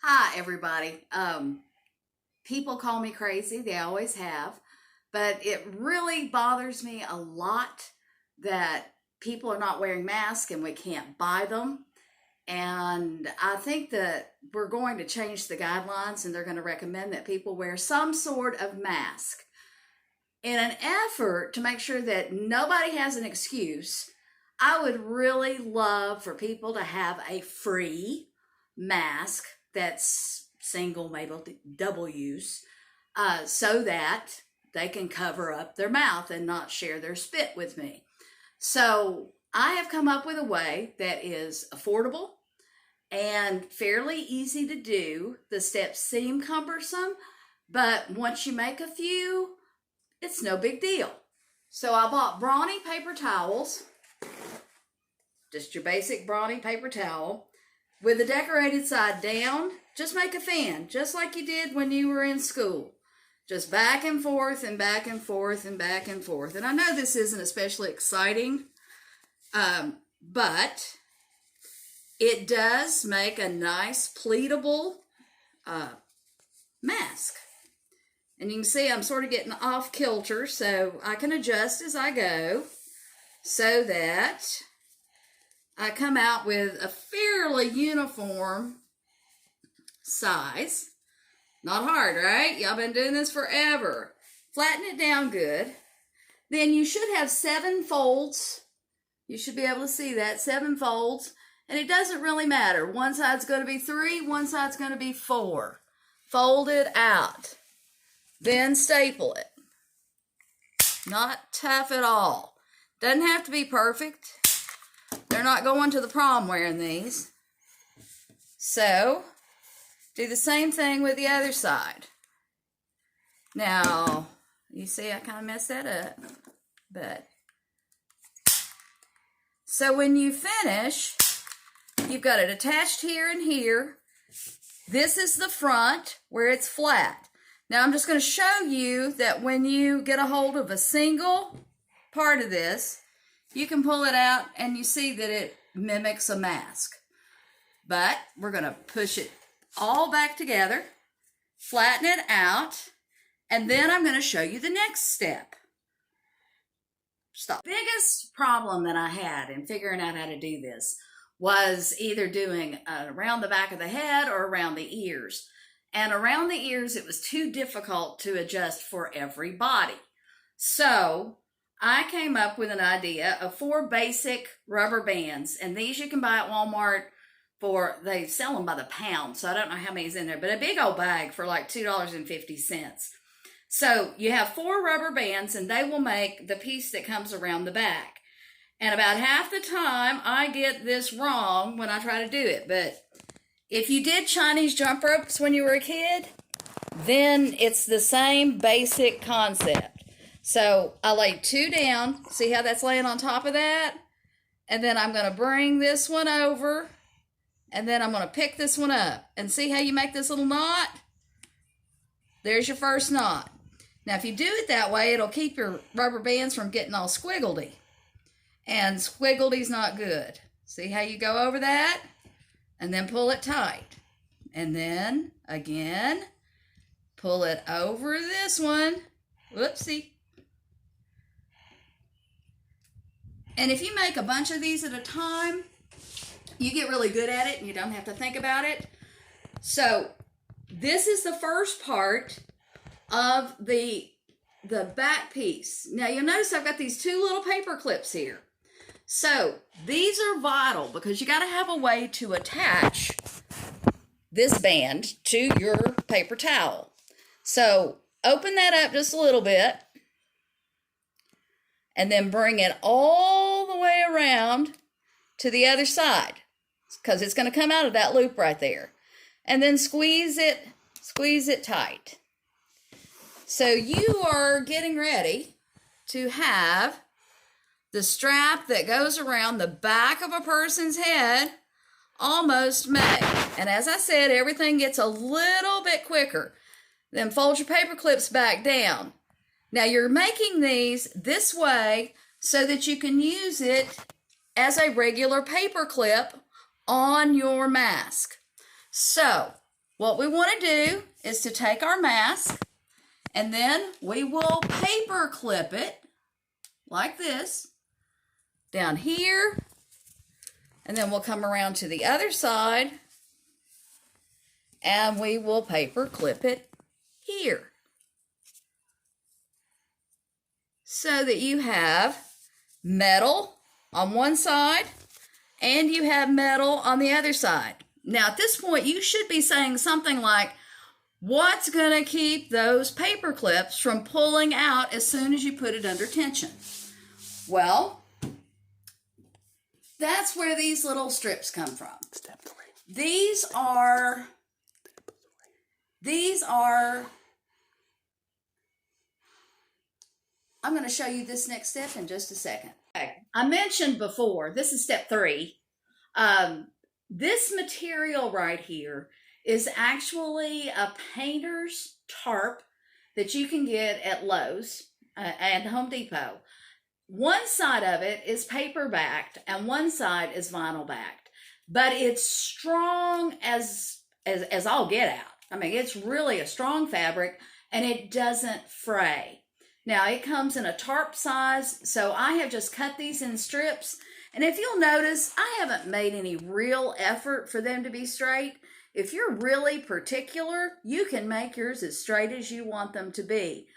Hi, everybody. People call me crazy. They always have. But it really bothers me a lot that people are not wearing masks and we can't buy them. And I think that we're going to change the guidelines and they're going to recommend that people wear some sort of mask in an effort to make sure that nobody has an excuse. I would really love for people to have a free mask that's single, maybe double use, so that they can cover up their mouth and not share their spit with me. So I have come up with a way that is affordable and fairly easy to do. The steps seem cumbersome, but once you make a few, it's no big deal. So I bought Brawny paper towels, just your basic Brawny paper towel, with the decorated side down. Just make a fan, just like you did when you were in school. Just back and forth and back and forth and back and forth. And I know this isn't especially exciting, but it does make a nice pleatable mask. And you can see I'm sort of getting off kilter, so I can adjust as I go so that I come out with a fairly uniform size. Not hard, right? Y'all been doing this forever. Flatten it down good. Then you should have 7 folds. You should be able to see that, 7 folds. And it doesn't really matter. One side's going to be 3, one side's going to be 4. Fold it out. Then staple it. Not tough at all. Doesn't have to be perfect. They're not going to the prom wearing these. So, do the same thing with the other side. Now, you see I kind of messed that up. But, so when you finish, you've got it attached here and here. This is the front where it's flat. Now I'm just going to show you that when you get a hold of a single part of this, you can pull it out and you see that it mimics a mask. But we're going to push it all back together, flatten it out, and then I'm going to show you the next step. Stop. The biggest problem that I had in figuring out how to do this was either doing around the back of the head or around the ears. And around the ears, it was too difficult to adjust for everybody. So I came up with an idea of 4 basic rubber bands. And these you can buy at Walmart for, they sell them by the pound. So I don't know how many's in there, but a big old bag for like $2.50. So you have 4 rubber bands and they will make the piece that comes around the back. And about half the time I get this wrong when I try to do it. But if you did Chinese jump ropes when you were a kid, then it's the same basic concept. So I laid 2 down. See how that's laying on top of that? And then I'm going to bring this one over. And then I'm going to pick this one up. And see how you make this little knot? There's your first knot. Now if you do it that way, it'll keep your rubber bands from getting all squiggledy. And squiggledy's not good. See how you go over that? And then pull it tight. And then, again, pull it over this one. Whoopsie. And if you make a bunch of these at a time, you get really good at it and you don't have to think about it. So, this is the first part of the back piece. Now, you'll notice I've got these 2 little paper clips here. So, these are vital because you got to have a way to attach this band to your paper towel. So, open that up just a little bit and then bring it all the way around to the other side because it's going to come out of that loop right there. And then squeeze it tight. So, you are getting ready to have the strap that goes around the back of a person's head almost made. And as I said, everything gets a little bit quicker. Then fold your paper clips back down. Now you're making these this way so that you can use it as a regular paper clip on your mask. So what we want to do is to take our mask, and then we will paper clip it like this down here, and then we'll come around to the other side and we will paper clip it here, so that you have metal on one side and you have metal on the other side. Now at this point you should be saying something like, what's going to keep those paper clips from pulling out as soon as you put it under tension? Well, that's where these little strips come from. Step 3. These are, I'm going to show you this next step in just a second. Okay. I mentioned before, this is step 3. This material right here is actually a painter's tarp that you can get at Lowe's and Home Depot. One side of it is paper backed and one side is vinyl backed, but it's strong as all get out. I mean, it's really a strong fabric and it doesn't fray. Now it comes in a tarp size, so I have just cut these in strips. And if you'll notice, I haven't made any real effort for them to be straight. If you're really particular, you can make yours as straight as you want them to be.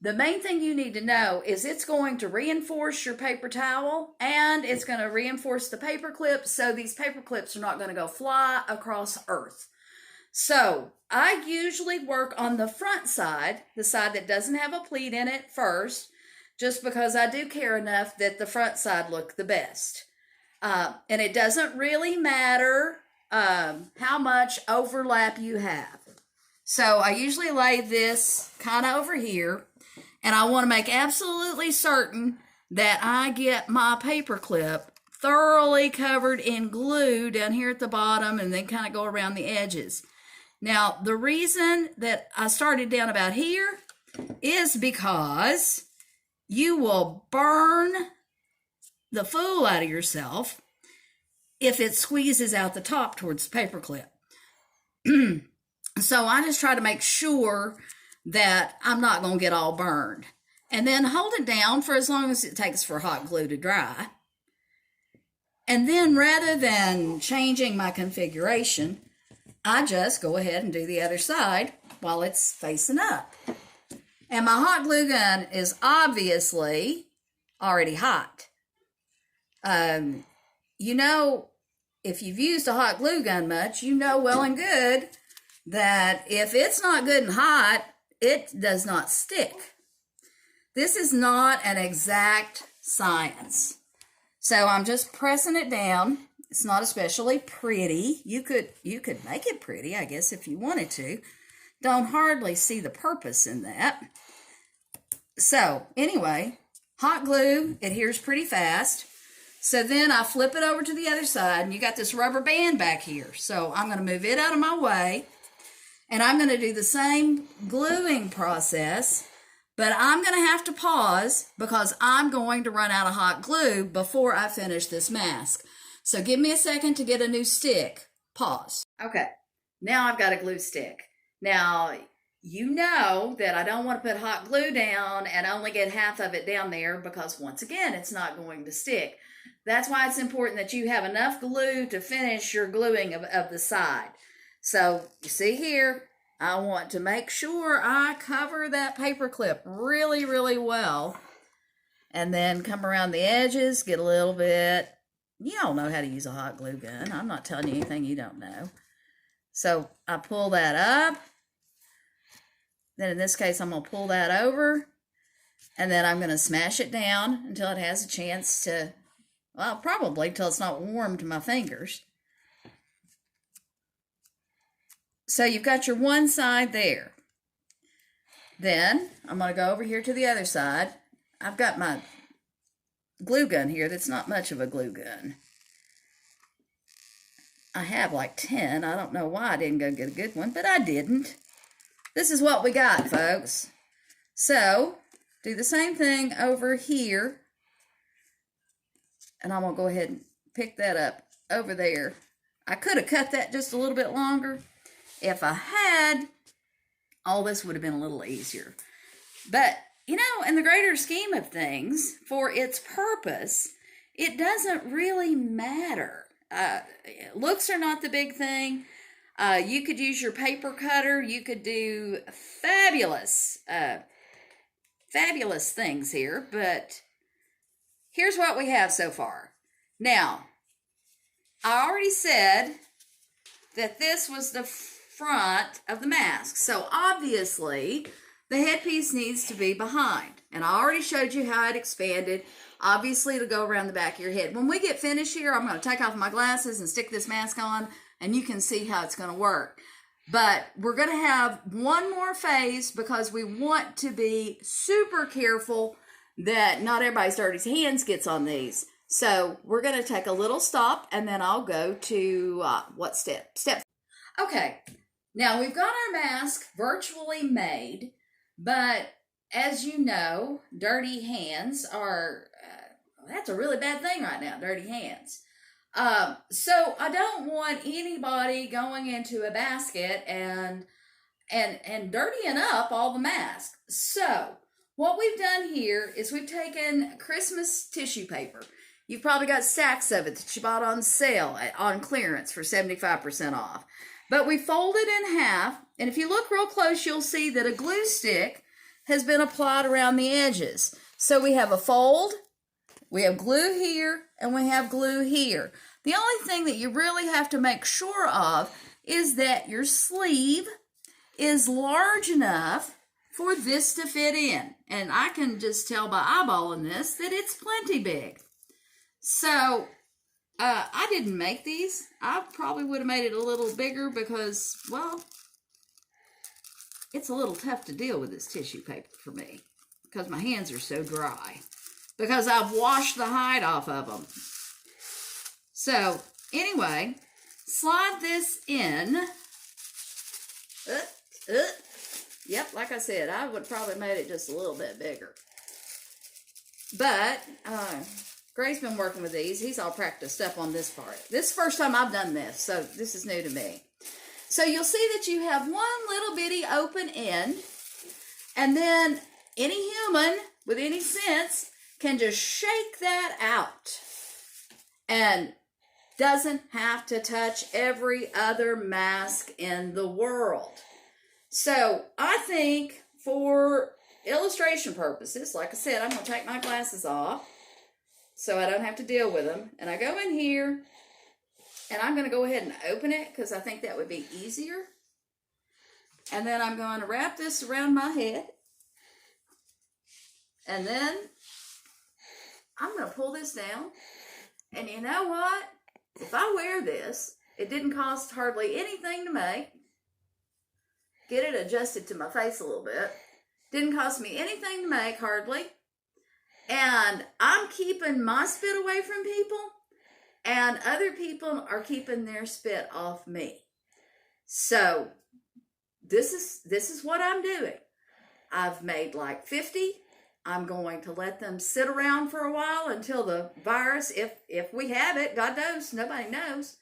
The main thing you need to know is it's going to reinforce your paper towel and it's going to reinforce the paper clips, so these paper clips are not going to go fly across earth. So I usually work on the front side, the side that doesn't have a pleat in it first, just because I do care enough that the front side look the best. And it doesn't really matter how much overlap you have. So I usually lay this kind of over here, and I want to make absolutely certain that I get my paper clip thoroughly covered in glue down here at the bottom and then kind of go around the edges. Now, the reason that I started down about here is because you will burn the fool out of yourself if it squeezes out the top towards the paper clip. So I just try to make sure that I'm not going to get all burned. And then hold it down for as long as it takes for hot glue to dry. And then rather than changing my configuration, I just go ahead and do the other side while it's facing up. And my hot glue gun is obviously already hot. You know, if you've used a hot glue gun much, you know well and good that if it's not good and hot, it does not stick. This is not an exact science. So I'm just pressing it down. It's not especially pretty. You could make it pretty, I guess, if you wanted to. Don't hardly see the purpose in that. So anyway, hot glue adheres pretty fast. So then I flip it over to the other side, and you got this rubber band back here. So I'm going to move it out of my way, and I'm going to do the same gluing process, but I'm going to have to pause because I'm going to run out of hot glue before I finish this mask. So give me a second to get a new stick. Pause. Okay, now I've got a glue stick. Now, you know that I don't want to put hot glue down and only get half of it down there because, once again, it's not going to stick. That's why it's important that you have enough glue to finish your gluing of the side. So, you see here, I want to make sure I cover that paper clip really, really well. And then come around the edges, get a little bit. You all know how to use a hot glue gun. I'm not telling you anything you don't know. So, I pull that up. Then in this case, I'm going to pull that over. And then I'm going to smash it down until it has a chance to, well, probably till it's not warm to my fingers. So you've got your one side there. Then I'm going to go over here to the other side. I've got my glue gun here that's not much of a glue gun. I have like 10. I don't know why I didn't go get a good one, but I didn't. This is what we got, folks. So do the same thing over here. And I'm going to go ahead and pick that up over there. I could have cut that just a little bit longer. if I had, all this would have been a little easier. But, you know, in the greater scheme of things, for its purpose, it doesn't really matter. Looks are not the big thing. You could use your paper cutter. You could do fabulous things here, but here's what we have so far. Now, I already said that this was the front of the mask, so obviously the headpiece needs to be behind, and I already showed you how it expanded. Obviously, it'll go around the back of your head. When we get finished here, I'm going to take off my glasses and stick this mask on, and you can see how it's going to work. But we're going to have one more phase because we want to be super careful that not everybody's dirty hands gets on these. So we're going to take a little stop, and then I'll go to what step? Okay, now we've got our mask virtually made, but as you know, dirty hands are, that's a really bad thing right now, dirty hands. So I don't want anybody going into a basket and dirtying up all the mask. So what we've done here is we've taken Christmas tissue paper. You've probably got stacks of it that you bought on sale on clearance for 75% off. But we fold it in half, and if you look real close, you'll see that a glue stick has been applied around the edges. So we have a fold, we have glue here, and we have glue here. The only thing that you really have to make sure of is that your sleeve is large enough for this to fit in. And I can just tell by eyeballing this that it's plenty big. So, I didn't make these. I probably would have made it a little bigger because, well, it's a little tough to deal with this tissue paper for me because my hands are so dry because I've washed the hide off of them. So, anyway, slide this in. Yep, like I said, I would probably made it just a little bit bigger. But, Gray's been working with these. He's all practiced up on this part. This is the first time I've done this, so this is new to me. So you'll see that you have one little bitty open end, and then any human with any sense can just shake that out and doesn't have to touch every other mask in the world. So I think for illustration purposes, like I said, I'm going to take my glasses off so I don't have to deal with them. And I go in here, and I'm going to go ahead and open it because I think that would be easier. And then I'm going to wrap this around my head. And then I'm going to pull this down. And you know what? If I wear this, it didn't cost hardly anything to make. Get it adjusted to my face a little bit. Didn't cost me anything to make, hardly. And I'm keeping my spit away from people, and other people are keeping their spit off me. So this is what I'm doing. I've made like 50. I'm going to let them sit around for a while until the virus, if we have it, God knows, nobody knows.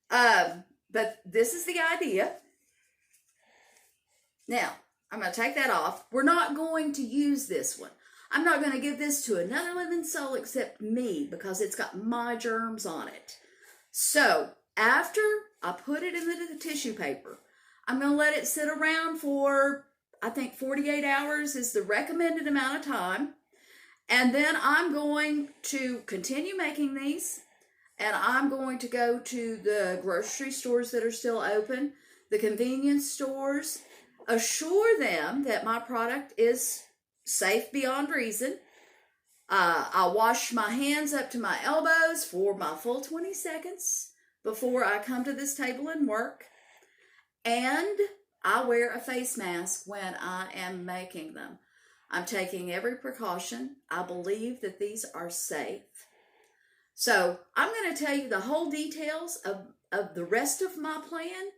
But this is the idea. Now, I'm going to take that off. We're not going to use this one. I'm not going to give this to another living soul except me because it's got my germs on it. So after I put it in the tissue paper, I'm going to let it sit around for, I think 48 hours is the recommended amount of time. And then I'm going to continue making these, and I'm going to go to the grocery stores that are still open, the convenience stores, assure them that my product is safe beyond reason. I'll wash my hands up to my elbows for my full 20 seconds before I come to this table and work. And I wear a face mask when I am making them. I'm taking every precaution. I believe that these are safe. So I'm going to tell you the whole details of the rest of my plan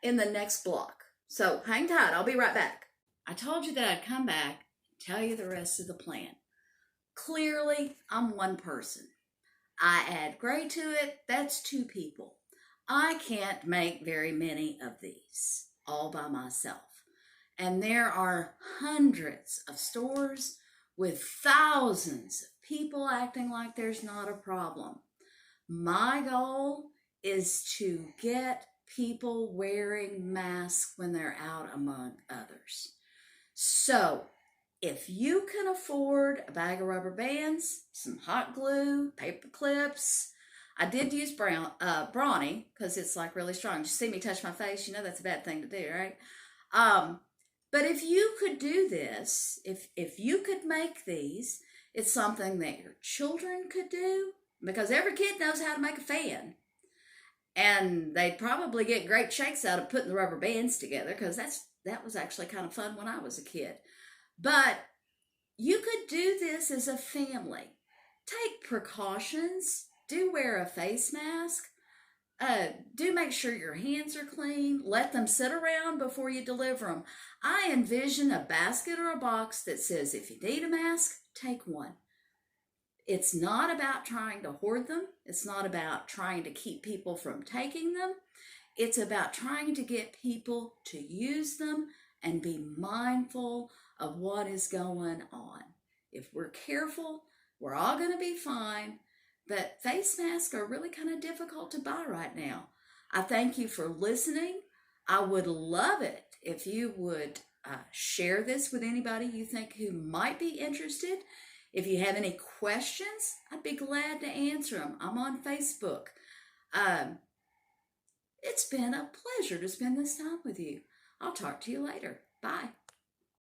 in the next block. So hang tight. I'll be right back. I told you that I'd come back tell you the rest of the plan. Clearly, I'm one person. I add Gray to it, that's two people. I can't make very many of these all by myself. And there are hundreds of stores with thousands of people acting like there's not a problem. My goal is to get people wearing masks when they're out among others. So, if you can afford a bag of rubber bands, some hot glue, paper clips, I did use brawny because it's like really strong. You see me touch my face, you know that's a bad thing to do, right? Um, but if you could do this, if you could make these, it's something that your children could do because every kid knows how to make a fan. And they'd probably get great shakes out of putting the rubber bands together because that was actually kind of fun when I was a kid. But you could do this as a family. Take precautions. Do wear a face mask. Do make sure your hands are clean. Let them sit around before you deliver them. I envision a basket or a box that says, if you need a mask, take one. It's not about trying to hoard them. It's not about trying to keep people from taking them. It's about trying to get people to use them and be mindful of what is going on. If we're careful, we're all going to be fine. But face masks are really kind of difficult to buy right now. I thank you for listening. I would love it if you would share this with anybody you think who might be interested. If you have any questions, I'd be glad to answer them. I'm on Facebook. It's been a pleasure to spend this time with you. I'll talk to you later. Bye.